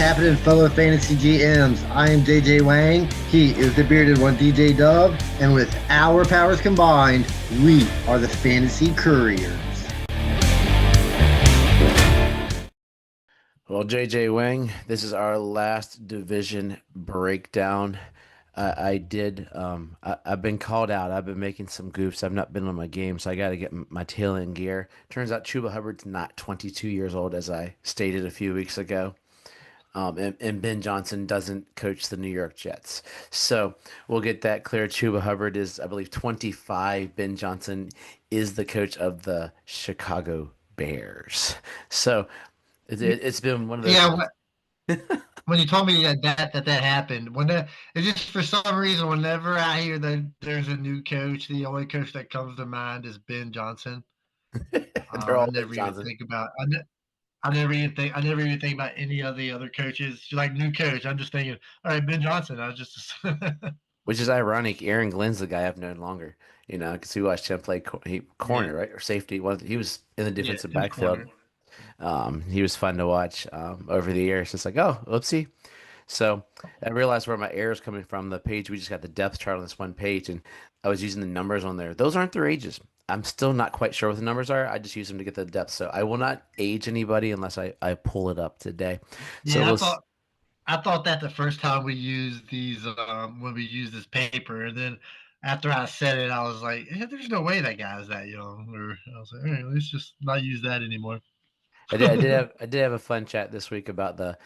happening, fellow fantasy GMs? I am J.J. Wang. He is the bearded one, DJ Dub. And with our powers combined, we are the Fantasy Couriers. Well, JJ Wang, this is our last division breakdown. I've been called out. I've been making some goofs. I've not been on my game, so I got to get my tail in gear. Turns out Chuba Hubbard's not 22 years old, as I stated a few weeks ago. And Ben Johnson doesn't coach the New York Jets. So we'll get that clear. Chuba Hubbard is, I believe, 25. Ben Johnson is the coach of the Chicago Bears. So it's been one of those Yeah, months. when you told me that happened, it's just for some reason, whenever I hear that there's a new coach, the only coach that comes to mind is Ben Johnson. They're I all Ben never even Johnson. think about I never even think about any of the other coaches. Like new coach, I'm just thinking, all right, Ben Johnson. I was just Which is ironic. Aaron Glenn's the guy I've known longer, because we watched him play yeah, corner, right? Or safety. He was in the yeah, defensive he was backfield. corner. He was fun to watch over the years. It's like, oh, whoopsie. So I realized where my error is coming from. The page, we just got the depth chart on this one page, and I was using the numbers on there. Those aren't their ages. I'm still not quite sure what the numbers are. I just use them to get the depth. So I will not age anybody unless I pull it up today. So Yeah, let's. I thought that the first time we used these when we used this paper, and then after I said it, I was like, "There's no way that guy's that young." Or I was like, "All right, let's just not use that anymore." I did have a fun chat this week about the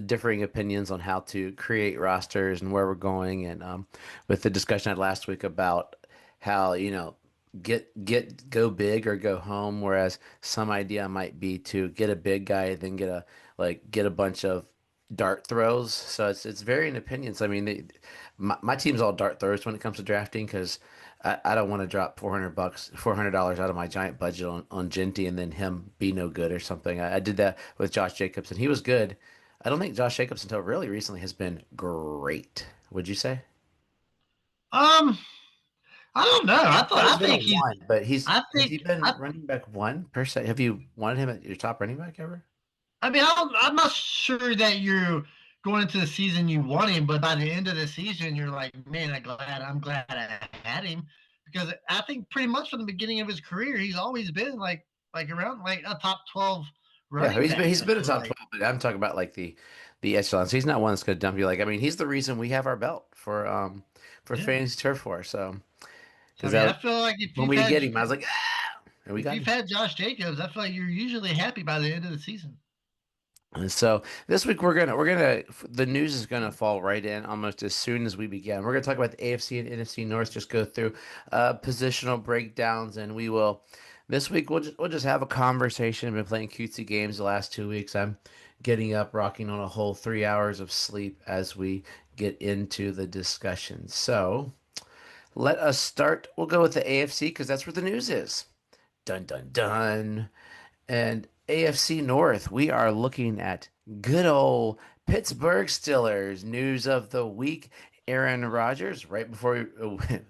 differing opinions on how to create rosters and where we're going, and with the discussion I had last week about how go big or go home, whereas some idea might be to get a big guy, then get a bunch of dart throws. So it's varying opinions. I mean, my team's all dart throws when it comes to drafting because I don't want to drop $400 out of my giant budget on Genty and then him be no good or something. I did that with Josh Jacobs and he was good. I don't think Josh Jacobs until really recently has been great. Would you say? um, I don't know. He's always I been a think he's. one, but I has he think. been running back one per se? Have you wanted him at your top running back ever? I mean, I'm not sure that you're going into the season you want him, but by the end of the season, you're like, man, I'm glad I had him because I think pretty much from the beginning of his career, he's always been like around like a top 12 Yeah, running he's back. I been a feel top like. 12, but I'm talking about like the echelons. He's not one that's going to dump you. Like I mean, he's the reason we have our belt for Yeah. fantasy turf war. So I because mean, I that feel like when we get him, I was like, ah, and we if got you've him. had Josh Jacobs, I feel like you're usually happy by the end of the season. And so this week we're gonna the news is gonna fall right in almost as soon as we begin. We're gonna talk about the AFC and NFC North. Just go through positional breakdowns, and we will. This week we'll just have a conversation. I've been playing cutesy games the last 2 weeks. I'm getting up, rocking on a whole 3 hours of sleep as we get into the discussion. So let us start. We'll go with the AFC because that's where the news is. Dun dun dun. And AFC North, we are looking at good old Pittsburgh Steelers. News of the week. Aaron Rodgers, right before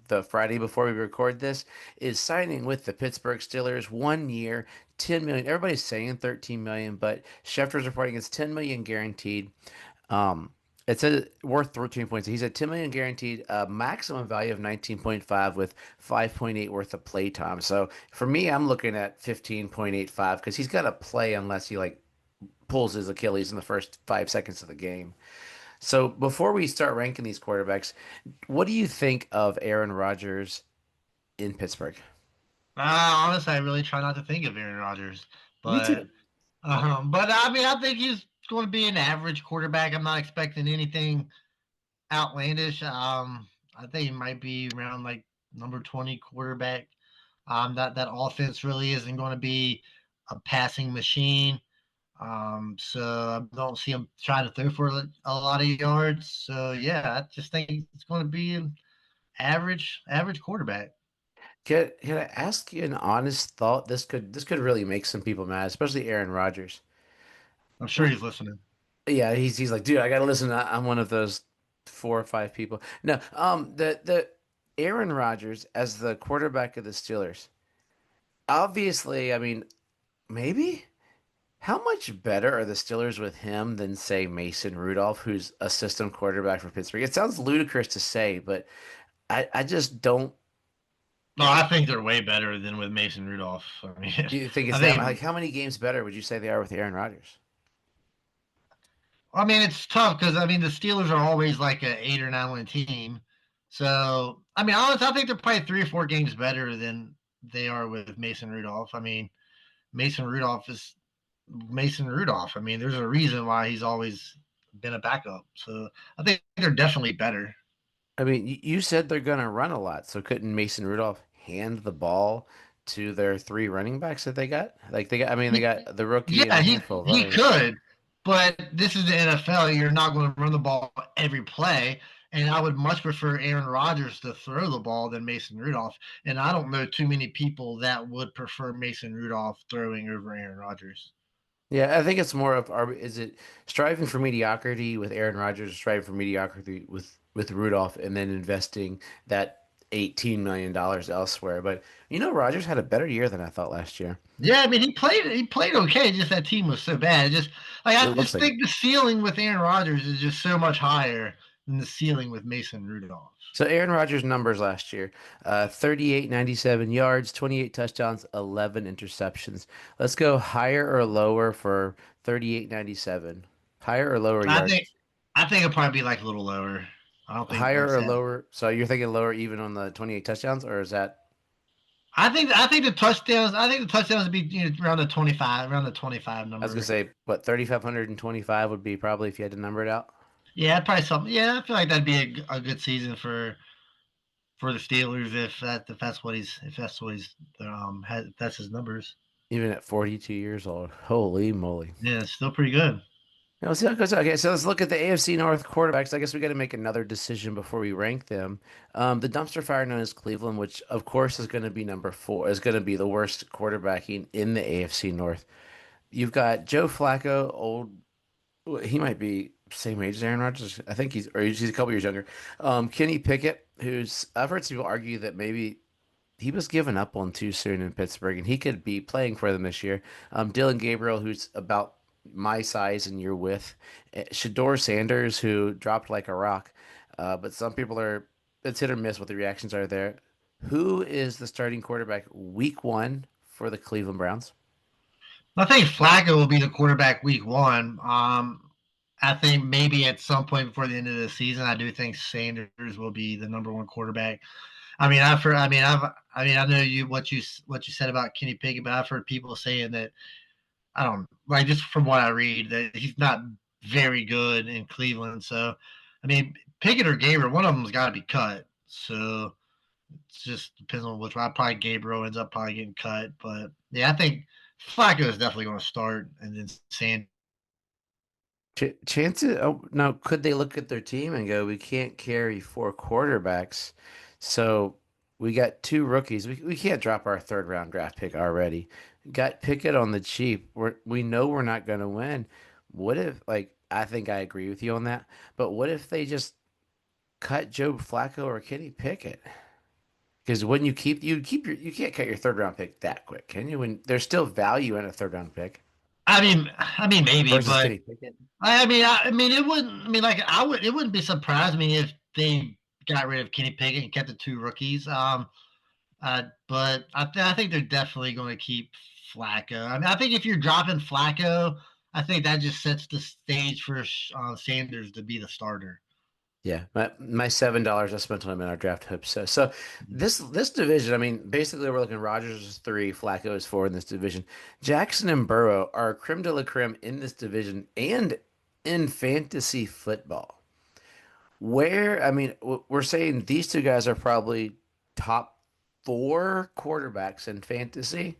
the Friday before we record this, is signing with the Pittsburgh Steelers 1 year, 10 million. Everybody's saying 13 million, but Schefter's reporting it's 10 million guaranteed. Um, it says worth 13 points. He's at 10 million guaranteed, maximum value of 19.5 with 5.8 worth of play time. So for me, I'm looking at 15.85 because he's got to play unless he like pulls his Achilles in the first 5 seconds of the game. So before we start ranking these quarterbacks, what do you think of Aaron Rodgers in Pittsburgh? Honestly, I really try not to think of Aaron Rodgers, Me but too. but I mean, I think he's going to be an average quarterback. I'm not expecting anything outlandish. I think he might be around like number 20 quarterback. That offense really isn't going to be a passing machine. So I don't see him trying to throw for a lot of yards. So yeah, I just think it's going to be an average quarterback. Can I ask you an honest thought? This could really make some people mad, especially Aaron Rodgers. I'm sure he's listening. Yeah, he's like, dude, I gotta listen. I'm one of those 4 or 5 people. No, the Aaron Rodgers as the quarterback of the Steelers. Obviously, I mean, maybe. How much better are the Steelers with him than, say, Mason Rudolph, who's a system quarterback for Pittsburgh? It sounds ludicrous to say, but I just don't. No, I think they're way better than with Mason Rudolph. I mean, You think it's I that? think Like, how many games better would you say they are with Aaron Rodgers? I mean, it's tough because I mean the Steelers are always like a 8 or 9 win team. So I mean, honestly, I think they're probably 3 or 4 games better than they are with Mason Rudolph. I mean, Mason Rudolph is Mason Rudolph. I mean, there's a reason why he's always been a backup. So I think they're definitely better. I mean, you said they're going to run a lot, so couldn't Mason Rudolph hand the ball to their three running backs that they got? Like they got, I mean, they got the rookie and Yeah, a he handful of he others. could, but this is the NFL. You're not going to run the ball every play, and I would much prefer Aaron Rodgers to throw the ball than Mason Rudolph. And I don't know too many people that would prefer Mason Rudolph throwing over Aaron Rodgers. Yeah, I think it's more of is it striving for mediocrity with Aaron Rodgers, or striving for mediocrity with Rudolph, and then investing that $18 million elsewhere. But Rodgers had a better year than I thought last year. Yeah, I mean he played okay. Just that team was so bad. Just like It I looks just like it. think the ceiling with Aaron Rodgers is just so much higher than the ceiling with Mason Rudolph. So Aaron Rodgers' numbers last year, 38, 97 yards, 28 touchdowns, 11 interceptions. Let's go higher or lower for 38, 97. Higher or lower I think yards? I think it'll probably be like a little lower. I don't think like Higher I or said. lower? So you're thinking lower even on the 28 touchdowns, or is that? I think the touchdowns. I think the touchdowns would be around the 25 I was gonna number. say, what, 3,525 would be probably if you had to number it out. Yeah, probably something. Yeah, I feel like that'd be a good season for the Steelers if that's his numbers. Even at 42 years old. Holy moly. Yeah, it's still pretty good. Now, let's see how it goes. Okay, so let's look at the AFC North quarterbacks. I guess we got to make another decision before we rank them. The dumpster fire known as Cleveland, which of course is going to be number 4, is going to be the worst quarterbacking in the AFC North. You've got Joe Flacco, old. He might be same age as Aaron Rodgers. I think he's a couple years younger. Kenny Pickett, who's I've heard some people argue that maybe he was given up on too soon in Pittsburgh, and he could be playing for them this year. Dylan Gabriel, who's about my size and your width. Shador Sanders, who dropped like a rock. But some people it's hit or miss what the reactions are there. Who is the starting quarterback week 1 for the Cleveland Browns? I think Flacco will be the quarterback week 1. I think maybe at some point before the end of the season, I do think Sanders will be the number 1 quarterback. I mean, I've heard. I know what you said about Kenny Pickett, but I've heard people saying that I don't like just from what I read that he's not very good in Cleveland. So, I mean, Pickett or Gabriel, one of them's got to be cut. So it just depends on which one. Probably Gabriel ends up probably getting cut, but yeah, I think Flacco is definitely going to start, and then Sand. Chances? Oh, now, could they look at their team and go, "We can't carry 4 quarterbacks, so we got 2 rookies. We can't drop our third round draft pick already. Got Pickett on the cheap. We know we're not going to win. What if, like, I think I agree with you on that, but what if they just cut Joe Flacco or Kenny Pickett? Because when you can't cut your third round pick that quick, can you? When there's still value in a third round pick I mean, maybe, versus but Kenny Pickett. I mean, it wouldn't. I mean, like it wouldn't be surprised me if they got rid of Kenny Pickett and kept the 2 rookies. But I think they're definitely going to keep Flacco. I mean, I think if you're dropping Flacco, I think that just sets the stage for Sanders to be the starter. Yeah, my $7 I spent on him in our draft hoops. So this division, I mean, basically we're looking Rodgers is 3, Flacco is 4 in this division. Jackson and Burrow are creme de la creme in this division and in fantasy football. Where I mean, we're saying these 2 guys are probably top 4 quarterbacks in fantasy.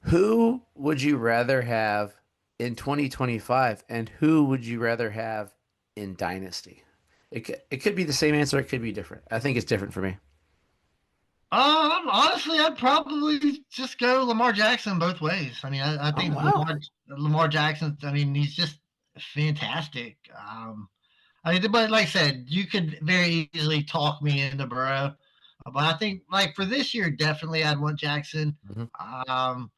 Who would you rather have in 2025, and who would you rather have in Dynasty? It could be the same answer. It could be different. I think it's different for me. Honestly, I'd probably just go Lamar Jackson both ways. I mean, I Oh think wow. Lamar Jackson. I mean, he's just fantastic. I mean, but like I said, you could very easily talk me into Burrow. But I think, like for this year, definitely I'd want Jackson. Mhm. Um,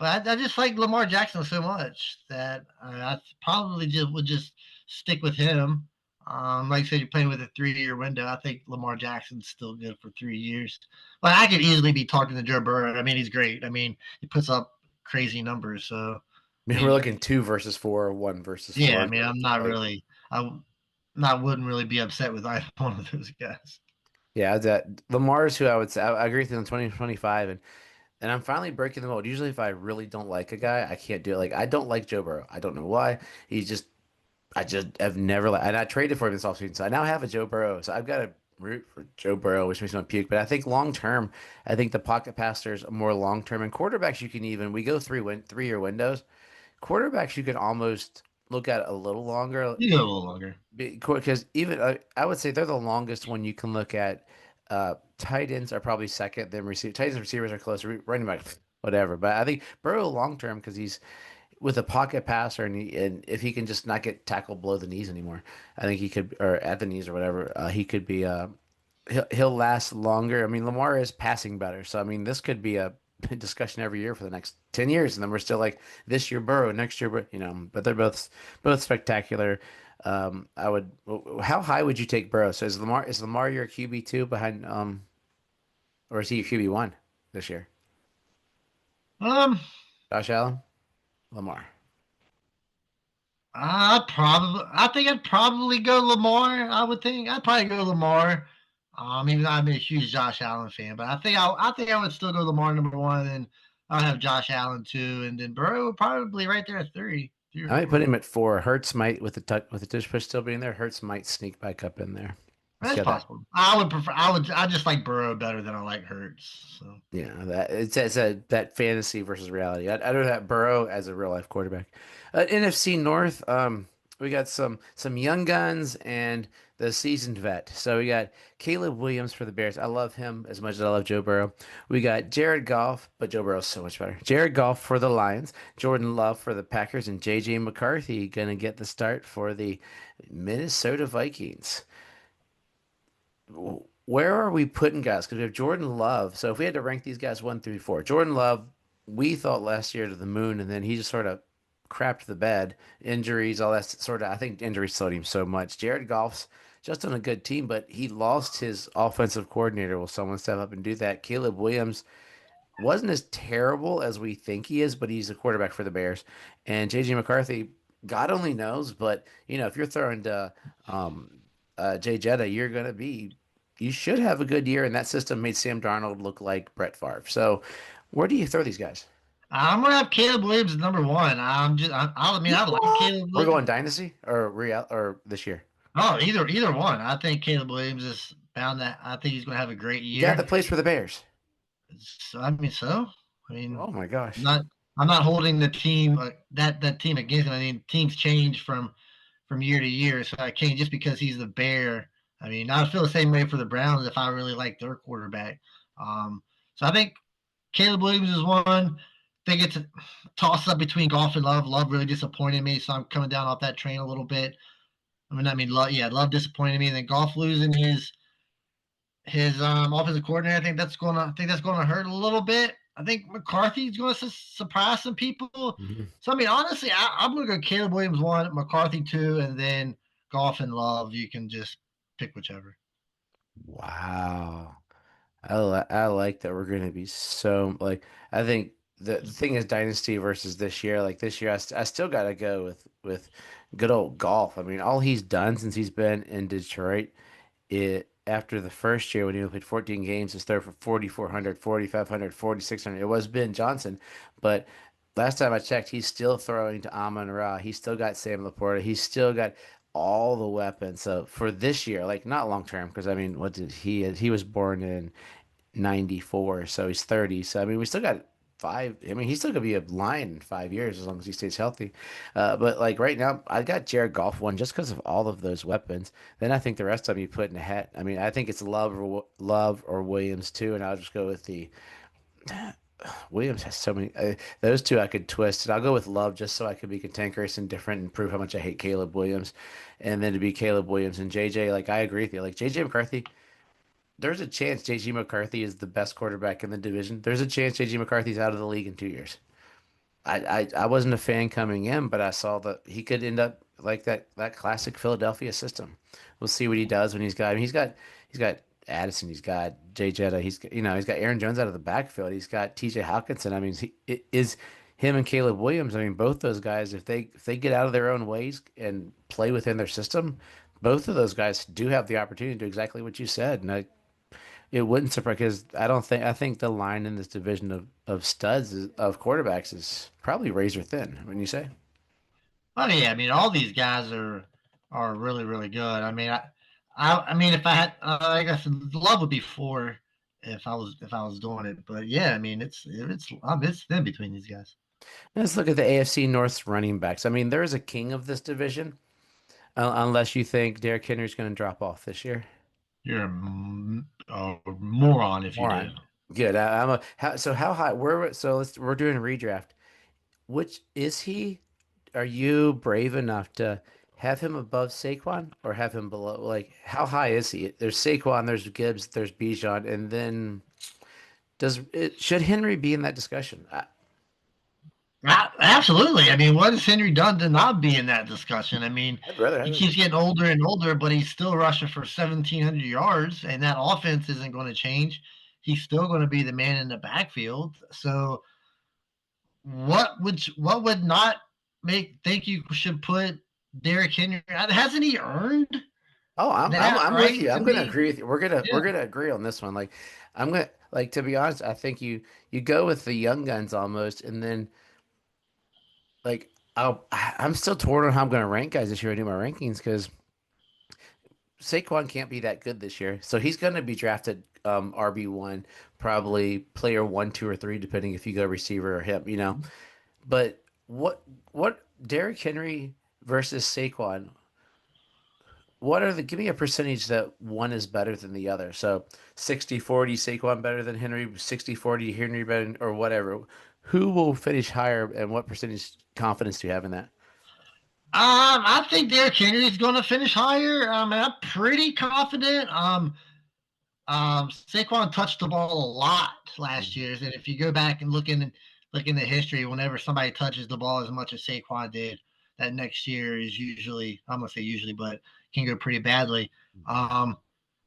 But I just like Lamar Jackson so much that I probably just would just stick with him. Like I said, you're playing with a 3-year window. I think Lamar Jackson's still good for 3 years. But I could easily be talking to Joe Burrow. I mean, he's great. I mean, he puts up crazy numbers. So, I We're mean, looking 2 versus 4, 1 versus 4. yeah. I I mean, mean, I'm not like, really. I not wouldn't really be upset with either one of those guys. yeah, that Lamar's who I would say I agree with you in 2025, and I'm finally breaking the mold. Usually, if I really don't like a guy, I can't do it. Like I don't like Joe Burrow. I don't know why. He's just I just have never and I traded for him this offseason, so I now have a Joe Burrow. So I've got to root for Joe Burrow, which makes me want to puke. But I think long term, I think the pocket passers are more long term, and quarterbacks you can even we go 3-year windows. Quarterbacks you can almost look at a little longer. You go a little longer. Because even I would say they're the longest one you can look at. Tight ends are probably second. Then tight ends and receivers are closer. Running back, whatever. But I think Burrow long term because he's with a pocket passer and if he can just not get tackled below the knees anymore, I think he could or at the knees or whatever. He could be. He'll last longer. I mean, Lamar is passing better, so I mean this could be a discussion every year for the next 10 years, and then we're still like this year Burrow, next year, but but they're both spectacular. I would. How high would you take Burrow? So is Lamar your QB2 behind or is he your QB1 this year? Um, Josh Allen, Lamar. I think I'd probably go Lamar. I would think I'd probably go Lamar. Even though I'm a huge Josh Allen fan, but I think I would still go Lamar number one, and I'll have Josh Allen two, and then Burrow would probably right there at three or I might put four. him at 4. Hurts might with the tush push still being there. Hurts might sneak back up in there. See That's how that. possible. I would prefer. I just like Burrow better than I like Hurts. So Yeah, that it's a that fantasy versus reality. I'd rather have Burrow as a real life quarterback. NFC North, we got some young guns and the seasoned vet. So we got Caleb Williams for the Bears. I love him as much as I love Joe Burrow. We got Jared Goff, but Joe Burrow's so much better. Jared Goff for the Lions, Jordan Love for the Packers, and J.J. McCarthy gonna get the start for the Minnesota Vikings. Where are we putting guys? Because we have Jordan Love. So if we had to rank these guys 1 through 4, Jordan Love, we thought last year to the moon, and then he just sort of crapped the bed. Injuries, all that sort of. I think injuries slowed him so much. Jared Goff's just on a good team, but he lost his offensive coordinator. Will someone step up and do that? Caleb Williams wasn't as terrible as we think he is, but he's a quarterback for the Bears. And JJ McCarthy, God only knows, but if you're throwing to Jay Jetta, you should have a good year, and that system made Sam Darnold look like Brett Favre. So, where do you throw these guys? I'm gonna have Caleb Williams number one. I mean, I like What? Caleb We're Williams. going dynasty or real or this year? Oh, either one. I think Caleb Williams is bound that. I think he's gonna have a great The guy year. that plays for the Bears. So I mean, so I mean, Oh my gosh. not I'm not holding the team that team against him. I mean, teams change from year to year, so I can't just because he's the Bear. I mean, I feel the same way for the Browns if I really like their quarterback. So I think Caleb Williams is one. I think it's a toss up between Goff and Love. Love really disappointed me, so I'm coming down off that train a little bit. Love disappointed me. And then Goff losing his offensive coordinator. I think that's gonna hurt a little bit. I think McCarthy's going to surprise some people. Mhm. So I mean, honestly, I'm going to go Caleb Williams one, McCarthy two, and then Goff and Love. You can just pick whichever. Wow. I like that we're going to be so like I think the thing is dynasty versus this year. Like this year, I still got to go with good old golf. I mean, all he's done since he's been in Detroit, after the first year when he only played 14 games, is throw for 4,400, 4,500, 4,600. It was Ben Johnson, but last time I checked, he's still throwing to Amon Ra. He's still got Sam Laporta. He's still got all the weapons. So for this year, like not long term, because I mean, what did he was born in 94, so he's 30. So I mean, we still got 5. I mean, he's still gonna be a Lion in 5 years as long as he stays healthy. But like right now, I got Jared Goff one just because of all of those weapons. Then I think the rest of them you put in a hat. I mean, I think it's Love or Williams too, and I'll just go with the Williams has so many. Those two I could twist, and I'll go with Love just so I could be cantankerous and different and prove how much I hate Caleb Williams, and then to be Caleb Williams and JJ. Like I agree with you. Like JJ McCarthy, there's a chance J.G. McCarthy is the best quarterback in the division. There's a chance J.G. McCarthy's out of the league in 2 years. I wasn't a fan coming in, but I saw that he could end up like that classic Philadelphia system. We'll see what he does when he's got Addison, he's got Jay Jetta, he's got Aaron Jones out of the backfield, he's got T.J. Hawkinson. I mean, it is him and Caleb Williams. I mean, both those guys, if they get out of their own ways and play within their system, both of those guys do have the opportunity to do exactly what you said. And it wouldn't surprise because I think the line in this division of of quarterbacks is probably razor thin. When you say, Oh yeah, I mean all these guys are really really good. I mean if I had like I said, love would be four if I was doing it. But yeah, I mean it's thin between these guys. let's look at the AFC North's running backs. I mean, there is a king of this division, unless you think Derrick Henry's going to drop off this year. You're a moron if you do. Moron. Good. So how high? We're doing redraft. Which is he? Are you brave enough to have him above Saquon or have him below? Like, how high is he? There's Saquon, there's Gibbs, there's Bijan, and then should Henry be in that discussion? Absolutely. I mean, what has Henry done to not be in that discussion? I mean, I'd rather have he him. keeps getting older and older, but he's still rushing for 1,700 yards, and that offense isn't going to change. He's still going to be the man in the backfield. So, what would not make think you should put Derrick Henry? Hasn't he earned Oh, that I'm with right you. to I'm gonna be? agree with you. We're Yeah. gonna agree on this one. Like, I'm gonna like to be honest. I think you go with the young guns almost, and then like I'm still torn on how I'm gonna rank guys this year. I do my rankings because Saquon can't be that good this year, so he's going to be drafted RB1, probably player one, two, or three, depending if you go receiver or him. But what Derrick Henry versus Saquon? Give me a percentage that one is better than the other. So 60-40 Saquon better than Henry, 60-40 Henry better or whatever. Who will finish higher and what percentage confidence do you have in that? I think Derrick Henry is going to finish higher. I'm pretty confident. Saquon touched the ball a lot last year, and if you go back and look in the history, whenever somebody touches the ball as much as Saquon did, that next year is usually I'm gonna say usually, but can go pretty badly. Um,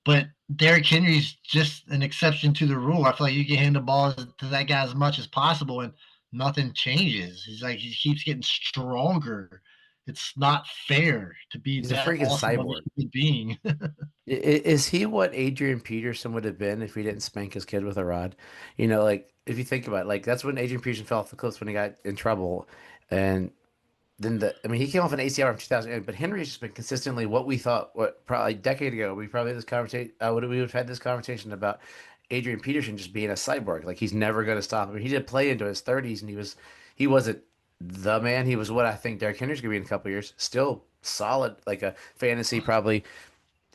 but Derrick Henry's just an exception to the rule. I feel like you can hand the ball to that guy as much as possible, and nothing changes. He keeps getting stronger. It's not fair to be He's a that freaking awesome of a cyborg. human being. Is he what Adrian Peterson would have been if he didn't spank his kid with a rod? Like if you think about it, like that's when Adrian Peterson fell off the cliffs when he got in trouble. And then he came off an ACL in 2008, but Henry's just been consistently what we thought, what probably a decade ago, we probably had this conversation, we would have had this conversation about Adrian Peterson just being a cyborg. Like he's never going to stop. I mean, he did play into his 30s and he wasn't the man. He was what I think Derrick Henry's going to be in a couple of years. Still solid, like a fantasy probably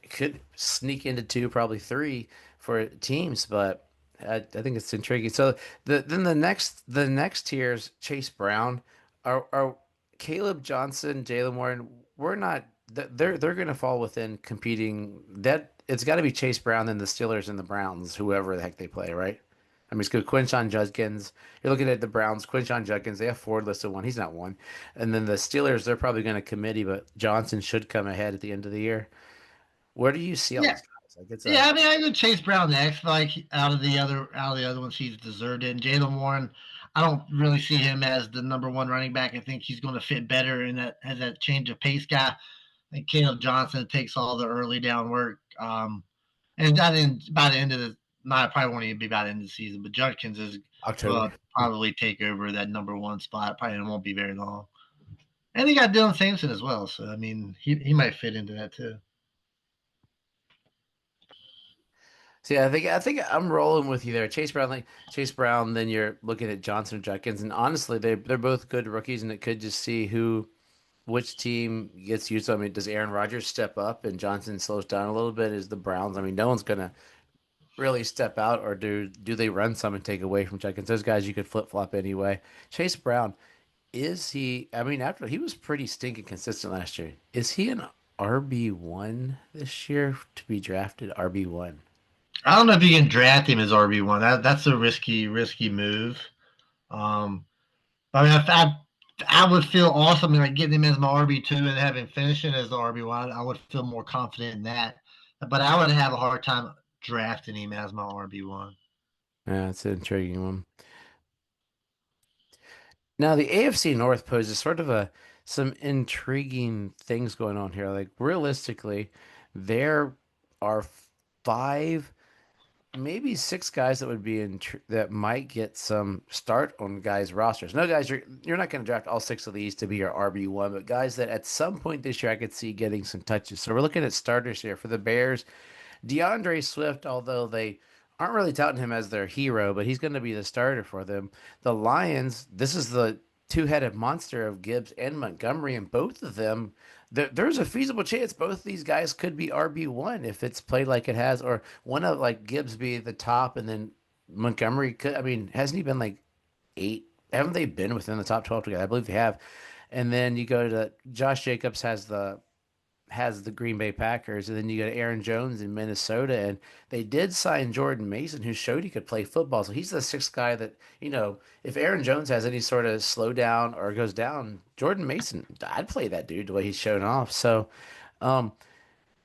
could sneak into two, probably three for teams, but I think it's intriguing. So then the next tier is Chase Brown, are Caleb Johnson, Jalen Warren. We're not. They're going to fall within competing. That it's got to be Chase Brown, then the Steelers and the Browns, whoever the heck they play, right? I mean, it's good. Quinshon Judkins. You're looking at the Browns. Quinshon Judkins. They have Ford listed one. He's not one. And then the Steelers. They're probably going to committee, but Johnson should come ahead at the end of the year. Where do you see all Yeah, these guys? Like it's yeah. I mean, I go Chase Brown next. Like out of the other ones, he's deserved it. And Jalen Warren, I don't really see him as the number one running back. I think he's going to fit better in that as that change of pace guy. I think Caleb Johnson takes all the early down work. And by the end of the not probably won't even be by the end of the season, but Judkins is October. will probably take over that number one spot. Probably won't be very long. And they got Dylan Sampson as well, so I mean he might fit into that too. See, I think I'm rolling with you there. Chase Brown. Then you're looking at Johnson or Judkins, and honestly, they're both good rookies, and it could just see which team gets used. I mean, does Aaron Rodgers step up and Johnson slows down a little bit? Is the Browns? I mean, no one's gonna really step out, or do they run some and take away from Judkins? Those guys you could flip flop anyway. Chase Brown. Is he? I mean, after he was pretty stinking consistent last year. Is he an RB1 this year to be drafted RB1? I don't know if you can draft him as RB1. That's a risky move. Um, I mean, I would feel awesome like getting him as my RB2 and having finishing as the RB1. I would feel more confident in that. But I would have a hard time drafting him as my RB1. Yeah, it's an intriguing one. Now, the AFC North poses sort of a some intriguing things going on here. Like realistically, there are five, maybe six guys that would be that might get some start on guys' rosters. No, guys, you're not going to draft all six of these to be your RB1, but guys that at some point this year I could see getting some touches. So we're looking at starters here for the Bears. DeAndre Swift, although they aren't really touting him as their hero, but he's going to be the starter for them. The Lions, this is the two-headed monster of Gibbs and Montgomery, and both of them, there's a feasible chance both of these guys could be RB1 if it's played like it has, or one of like Gibbs be the top, and then Montgomery could. I mean, hasn't he been like eight? Haven't they been within the top 12 together? I believe they have. And then you go to Josh Jacobs has the Green Bay Packers, and then you got Aaron Jones in Minnesota, and they did sign Jordan Mason, who showed he could play football. So he's the sixth guy that, if Aaron Jones has any sort of slowdown or goes down, Jordan Mason, I'd play that dude the way he's shown off. So, um,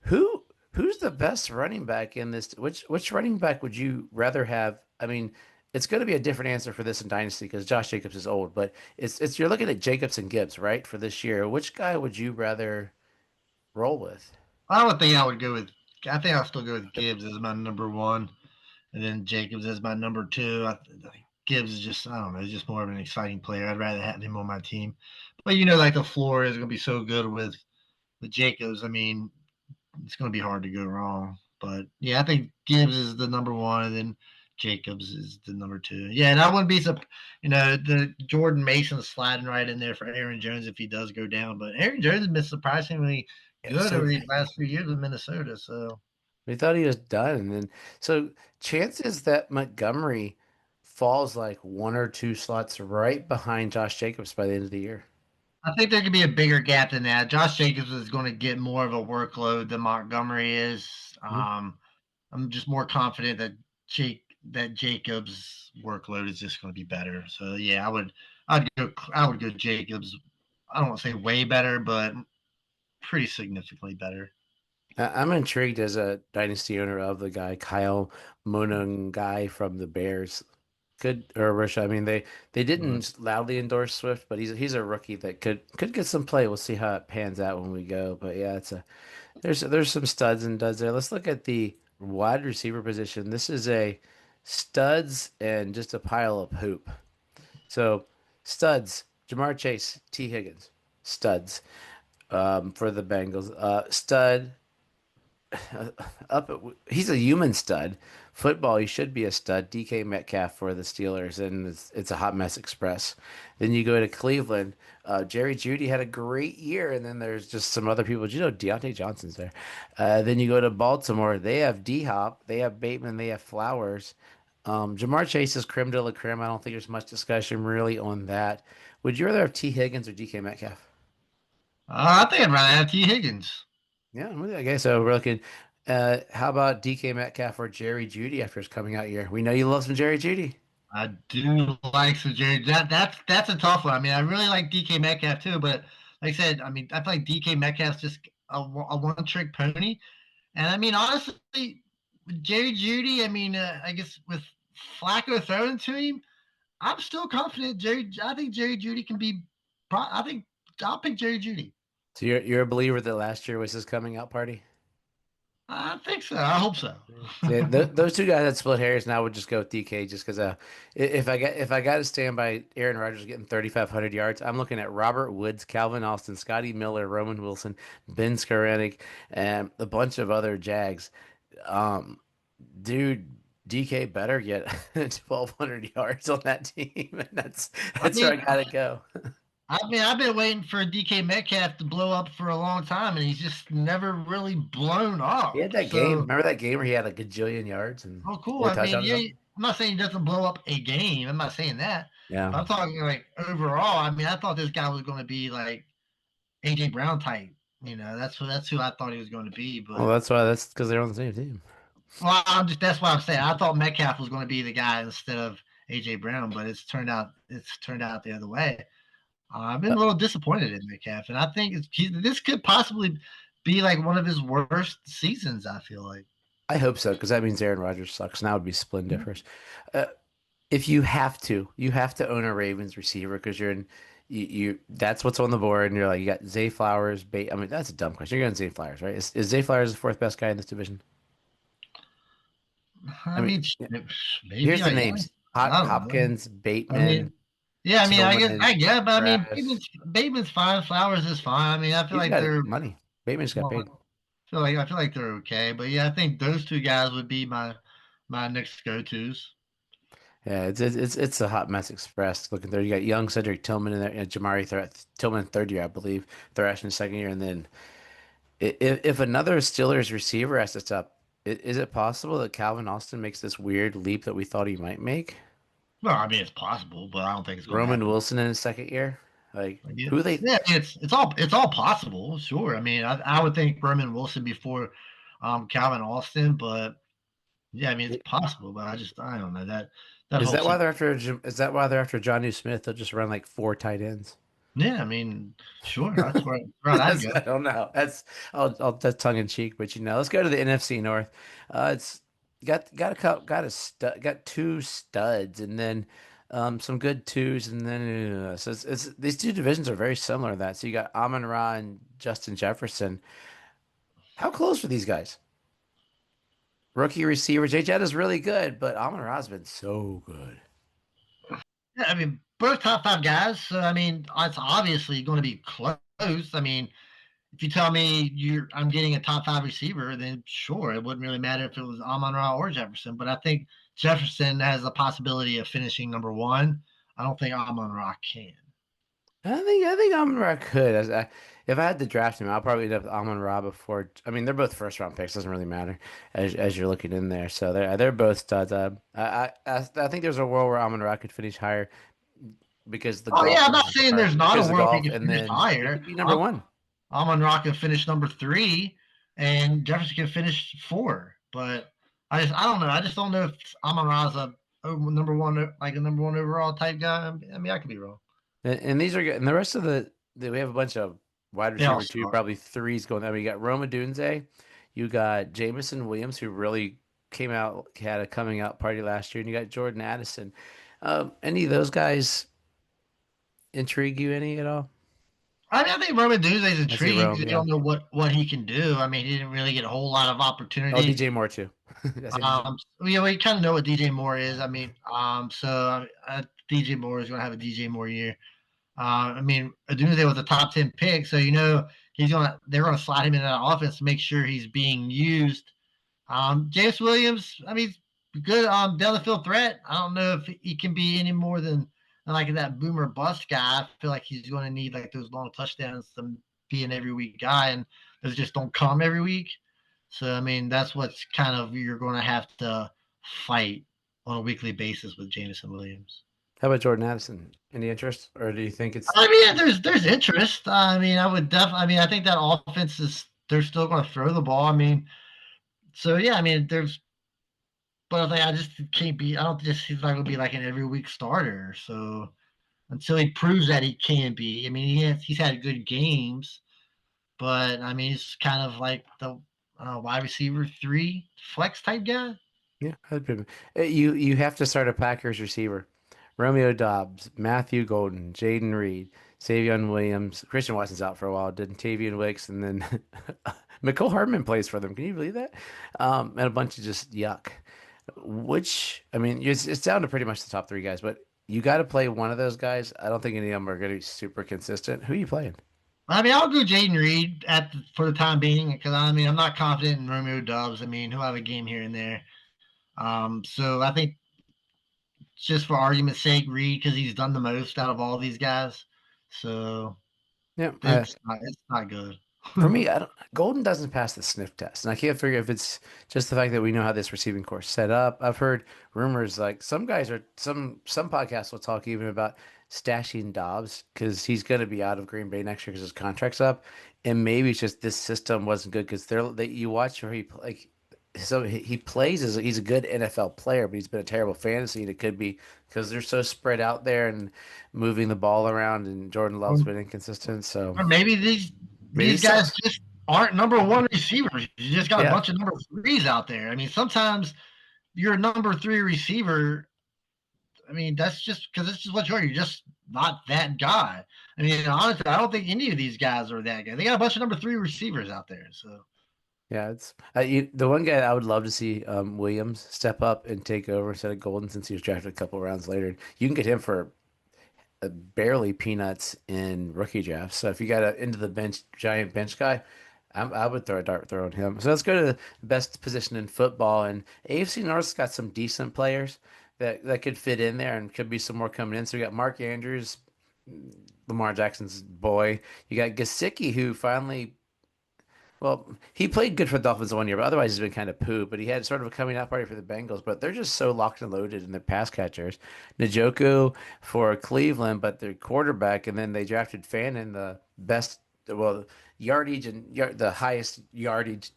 who who's the best running back in this? Which running back would you rather have? I mean, it's going to be a different answer for this in Dynasty because Josh Jacobs is old, but it's you're looking at Jacobs and Gibbs, right, for this year. Which guy would you rather roll with? I would think I would go with. I think I'll still go with Gibbs as my number one, and then Jacobs as my number two. I think Gibbs is just I don't know, he's just more of an exciting player. I'd rather have him on my team. But like the floor is going to be so good with Jacobs. I mean, it's going to be hard to go wrong. But yeah, I think Gibbs is the number one, and then Jacobs is the number two. Yeah, and I wouldn't be the Jordan Mason sliding right in there for Aaron Jones if he does go down. But Aaron Jones has been surprisingly Yeah, good so over these last few years with Minnesota. So we thought he was done, and then so chances that Montgomery falls like one or two slots right behind Josh Jacobs by the end of the year. I think there could be a bigger gap than that. Josh Jacobs is going to get more of a workload than Montgomery is. Mhm. I'm just more confident that Jacobs' workload is just going to be better. So yeah, I would go Jacobs. I don't want to say way better, but pretty significantly better. I'm intrigued as a dynasty owner of the guy Kyle Monangai from the Bears. Could or Russia? I mean, they didn't loudly endorse Swift, but he's a rookie that could get some play. We'll see how it pans out when we go. But yeah, there's some studs and duds there. Let's look at the wide receiver position. This is a studs and just a pile of poop. So studs, Jamar Chase, T. Higgins, studs for the Bengals. Stud up. He's a human stud. Football, he should be a stud. DK Metcalf for the Steelers, and it's a hot mess express. Then you go to Cleveland. Jerry Judy had a great year, and then there's just some other people. Deontay Johnson's there. Then you go to Baltimore. They have D Hop, they have Bateman, they have Flowers. Jamar Chase is creme de la creme. I don't think there's much discussion really on that. Would you rather have T. Higgins or DK Metcalf? I think I'd rather have T. Higgins. Yeah, I'm with you. Okay, so we're looking. How about DK Metcalf or Jerry Judy after his coming out year? We know you love some Jerry Judy. I do like some Jerry. That's a tough one. I mean, I really like DK Metcalf too, but like I said, I mean, I feel like DK Metcalf's just a one trick pony. And I mean, honestly, with Jerry Judy, I mean, I guess with Flacco thrown to him, I'm still confident. I think Jerry Judy can be. I think I'll pick Jerry Judy. So you're a believer that last year was his coming out party? I think so. I hope so. Yeah, those two guys that split hairs, now would just go with DK just because if I got to stand by Aaron Rodgers getting 3,500 yards, I'm looking at Robert Woods, Calvin Austin, Scotty Miller, Roman Wilson, Ben Skowronek, and a bunch of other Jags. Um, dude, DK better get 1,200 yards on that team, and that's I where I mean, gotta go. I've been waiting for DK Metcalf to blow up for a long time, and he's just never really blown He up. had that game. So, Remember that game where he had a gajillion yards and oh, cool. four I mean, touchdowns? yeah, I'm not saying he doesn't blow up a game. I'm not saying that. Yeah. But I'm talking like overall. I mean, I thought this guy was going to be like AJ Brown type. That's who I thought he was going to be. Well, But that's because they're on the same team. well, that's what I'm saying. I thought Metcalf was going to be the guy instead of AJ Brown, but it's turned out the other way. I've been Uh, a little disappointed in Metcalf, and I think this could possibly be like one of his worst seasons. I feel like. I hope so because that means Aaron Rodgers sucks. Now would be splendiferous. Uh, if you have to own a Ravens receiver because you're in. You that's what's on the board, and you're like you got Zay Flowers. I mean, that's a dumb question. You're going Zay Flowers, right? Is Zay Flowers the fourth best guy in this division? I I mean, mean, maybe here's the I names: guess. I don't know. Hopkins, I Bateman, mean, yeah, I mean, I Tillman, get, but I mean, Trask. Bateman's fine. Flowers is fine. I mean, I feel He's like got they're money. Bateman just got paid. well, I feel like they're okay. But yeah, I think those two guys would be my next go tos. Yeah, it's a hot mess express looking there. You got young Cedric Tillman in there, and Tillman third year, I believe, Thrash in second year, and then if another Steelers receiver has to step, is it possible that Calvin Austin makes this weird leap that we thought he might make? Well, I mean, it's possible, but I don't think it's going to Roman happen. Wilson in his second year, like Yeah, who they? yeah, it's all possible. Sure. I mean, I would think Berman Wilson before Calvin Austin, but yeah, I mean, it's possible. But I don't know that Is whole that why situation. they're after? Is that why they're after John Smith? They'll just run like four tight ends. Yeah, I mean, sure, that's where I'd go. I don't know. That's tongue in cheek, but let's go to the NFC North. It's got a got two studs, and then some good twos, and then so it's these two divisions are very similar to that. So you got Amon Ra and Justin Jefferson. How close were these guys? Rookie receiver J.A.G.s is really good, but Amon Ra's been so good. Yeah, I mean, both top five guys. So I mean, it's obviously going to be close. I mean, if you tell me I'm getting a top five receiver, then sure, it wouldn't really matter if it was Amon Ra or Jefferson. But I think Jefferson has the possibility of finishing number one. I don't think Amon Ra can. I think Amon Ra could. If I had to draft him, I'll probably end up with Amon Ra before. I mean, they're both first round picks. Doesn't really matter as you're looking in there. So they're both studs. I think there's a world where Amon Ra could finish higher because the Oh golf yeah, I'm not reasons saying are there's not a because of the world he golf, can and finish then he higher. could be number one. Amon Ra can finish number three, and Jefferson can finish four. But I don't know. I just don't know if Amon Ra's number one, like a number one overall type guy. I mean, I could be wrong. And these are good. And the rest of we have a bunch of wide They all receiver two, suck. probably threes going. I mean, you got Roma Dunze, you got Jamison Williams, who really had a coming out party last year, and you got Jordan Addison. Any of those guys intrigue you any at all? I mean, I think Roman Dude's I see intrigued Rome, because they yeah. don't know what he can do. I mean, he didn't really get a whole lot of Oh, opportunity. DJ Moore too. I see DJ. We kind of know what DJ Moore is. I mean, so DJ Moore is going to have a DJ Moore year. I mean, Adunze was a top 10 pick, so they're gonna slide him into that offense to make sure he's being used. James Williams, I mean, good down the field threat. I don't know if he can be any more than like that boomer bust guy. I feel like he's going to need like those long touchdowns to be an every week guy, and those just don't come every week. So I mean, that's what's kind of you're going to have to fight on a weekly basis with Jameson Williams. How about Jordan Addison? Any interest, or do you think it's I mean, there's interest. I mean, I would definitely. I mean, I think that offense is they're still going to throw the ball. I mean, so yeah. I mean, but I just can't be. I don't just he's not going to be like an every week starter. So until he proves that he can be, I mean, he's had good games, but I mean, he's kind of like the wide receiver three flex type guy. yeah? You have to start a Packers receiver. Romeo Dobbs, Matthew Golden, Jaden Reed, Savion Williams, Christian Watson's out for a while, did Tavian Wicks, and then McCole Hardman plays for them. Can you believe that? And a bunch of just yuck. Which I mean, it's down to pretty much the top three guys, but you got to play one of those guys. I don't think any of them are going to be super consistent. Who are you playing? I mean, I'll go Jaden Reed for the time being because I mean I'm not confident in Romeo Dubs. I mean, he'll have a game here and there. So I think just for argument's sake, Reed because he's done the most out of all these guys. So Yeah, it's not good. for me, Golden doesn't pass the sniff test, and I can't figure if it's just the fact that we know how this receiving core is set up. I've heard rumors like some podcasts will talk even about stashing Dobbs because he's going to be out of Green Bay next year because his contract's up, and maybe it's just this system wasn't good because you watch where he like so he plays as he's a good NFL player, but he's been a terrible fantasy, and it could be because they're so spread out there and moving the ball around, and Jordan Love's been inconsistent. So Or maybe maybe he these guys sucks. just aren't number one receivers. You just got a Yeah, bunch of number threes out there. I mean, sometimes you're a number three receiver. I mean, that's just because it's just what you are. You're just not that guy. I mean, honestly, I don't think any of these guys are that guy. They got a bunch of number three receivers out there. So yeah. It's the one guy I would love to see Williams step up and take over instead of Golden since he was drafted a couple rounds later. You can get him for barely peanuts in rookie drafts. So if you got a into the bench giant bench guy, I would throw a dart throw on him. So let's go to the best position in football. And AFC North's got some decent players that could fit in there and could be some more coming in. So we got Mark Andrews, Lamar Jackson's boy. You got Gesicki, who finally, well, he played good for the Dolphins 1 year, but otherwise he's been kind of poo. But he had sort of a coming out party for the Bengals. But they're just so locked and loaded in their pass catchers. Njoku for Cleveland, but their quarterback, and then they drafted Fannin, the best, well, yardage and the highest yardage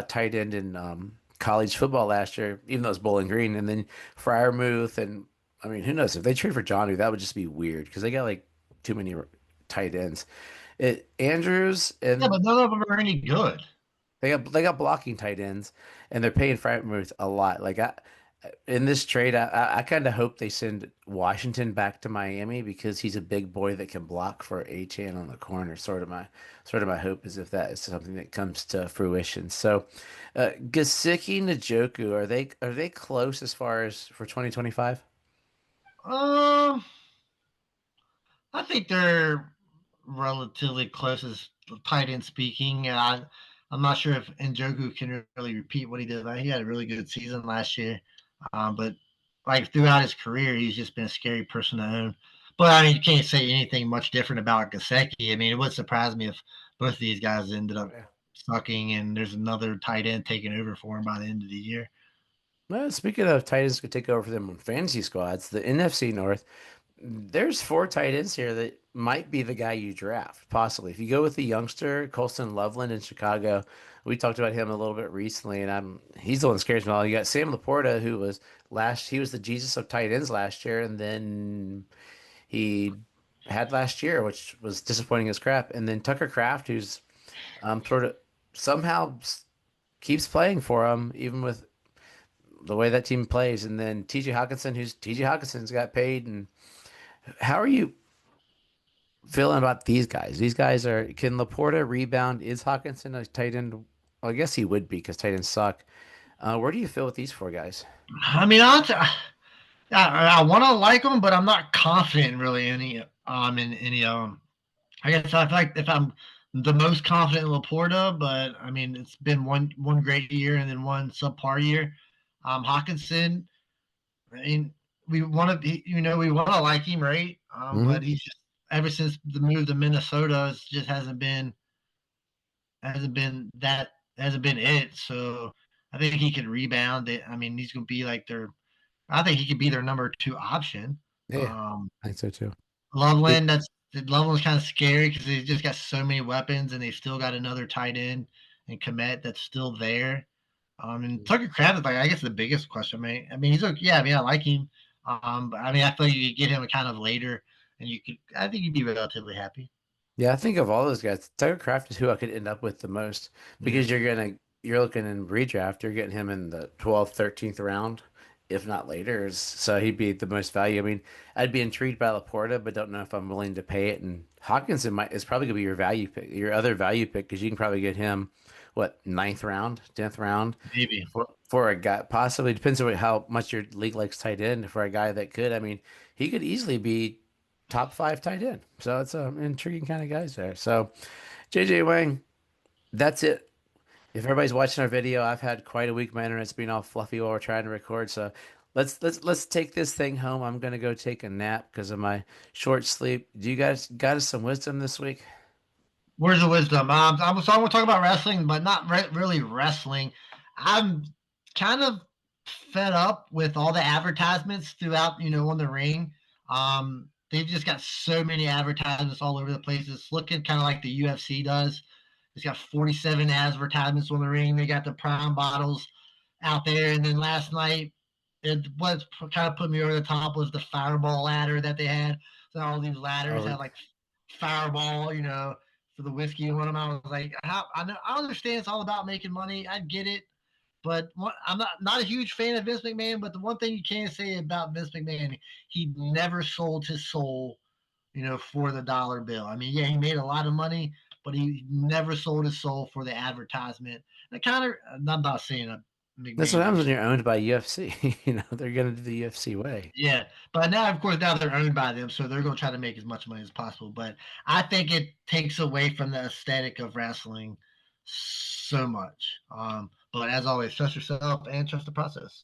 tight end in college football last year, even though it's Bowling Green. And then Fryermuth, and I mean, who knows if they trade for Johnny, that would just be weird because they got like too many tight ends. Andrews yeah, and but none of them are any good. they got blocking tight ends, and they're paying Freiermuth a lot. Like in this trade, I kind of hope they send Washington back to Miami because he's a big boy that can block for A-Chan on the corner. Sort of my hope is if that is something that comes to fruition. So, Gesicki, Njoku, are they close as far as for 2025? Um, I think they're relatively close as tight end speaking. I'm not sure if Njoku can really repeat what he did. He had a really good season last year, but like throughout his career, he's just been a scary person to own. But I mean, you can't say anything much different about Gasecki. I mean, it would surprise me if both of these guys ended up Yeah. sucking, and there's another tight end taking over for him by the end of the year. Well, speaking of tight ends could take over for them on fantasy squads, the NFC North. There's four tight ends here that might be the guy you draft, possibly. If you go with the youngster, Colston Loveland in Chicago, we talked about him a little bit recently, and he's the one that scares me all. You got Sam Laporta, he was the Jesus of tight ends last year, and then he had last year, which was disappointing as crap. And then Tucker Kraft, who's sort of somehow keeps playing for him, even with the way that team plays. And then TJ Hawkinson, who's TJ Hawkinson's got paid. And how are you feeling about these guys? These guys can Laporta rebound? Is Hawkinson a tight end? Well, I guess he would be because tight ends suck. Where do you feel with these four guys? I mean, I want to like them, but I'm not confident really in any of them. I guess I feel like if I'm the most confident in Laporta, but I mean it's been one great year and then one subpar year. Hawkinson, I mean we want to like him, right? Hmm. But he's just ever since the move to Minnesota, it just hasn't been it. So I think he could rebound. I mean he's gonna be like I think he could be their number two option. Yeah, Um, I think so too. It, Loveland's kind of scary because he's just got so many weapons, and they still got another tight end and Komet that's still there. And Tucker Kraft is like I guess the biggest question. I mean he's okay. Yeah, I mean I like him. But I mean I feel like you could get him kind of later, and I think you'd be relatively happy. yeah, I think of all those guys, Tucker Kraft is who I could end up with the most Yeah, because you're looking in redraft, you're getting him in the 12th, 13th round, if not later. So he'd be the most value. I mean, I'd be intrigued by Laporta, but don't know if I'm willing to pay it. And Hawkinson is probably gonna be your value pick, your other value pick, because you can probably get him, what, ninth round, 10th round, maybe. for a guy. Possibly depends on how much your league likes tight end for a guy that could. I mean, he could easily be top five tight end. So it's an intriguing kind of guys there. So JJ Wang, that's it. If everybody's watching our video, I've had quite a week. My internet's been all fluffy while we're trying to record. So let's take this thing home. I'm gonna go take a nap because of my short sleep. Do you guys got us some wisdom this week? Where's the wisdom? So I want to talk about wrestling, but not really wrestling. I'm kind of fed up with all the advertisements throughout, on the ring. They've just got so many advertisements all over the place. It's looking kind of like the UFC does. It's got 47 advertisements on the ring. They got the prime bottles. out there. And then last night, what kind of put me over the top was the Fireball ladder that they had. So all these ladders Oh, had like Fireball, for the whiskey and one of them. I was like, I understand it's all about making money. I get it. But I'm not a huge fan of Vince McMahon. But the one thing you can say about Vince McMahon, he never sold his soul, for the dollar bill. I mean, yeah, he made a lot of money, but he never sold his soul for the advertisement. And it kind of, I'm not saying that's what McMahon happens never when sold. you're owned by UFC. They're gonna do the UFC way. Yeah, but now, of course, now they're owned by them, so they're going to try to make as much money as possible. But I think it takes away from the aesthetic of wrestling so much. But as always, trust yourself and trust the process.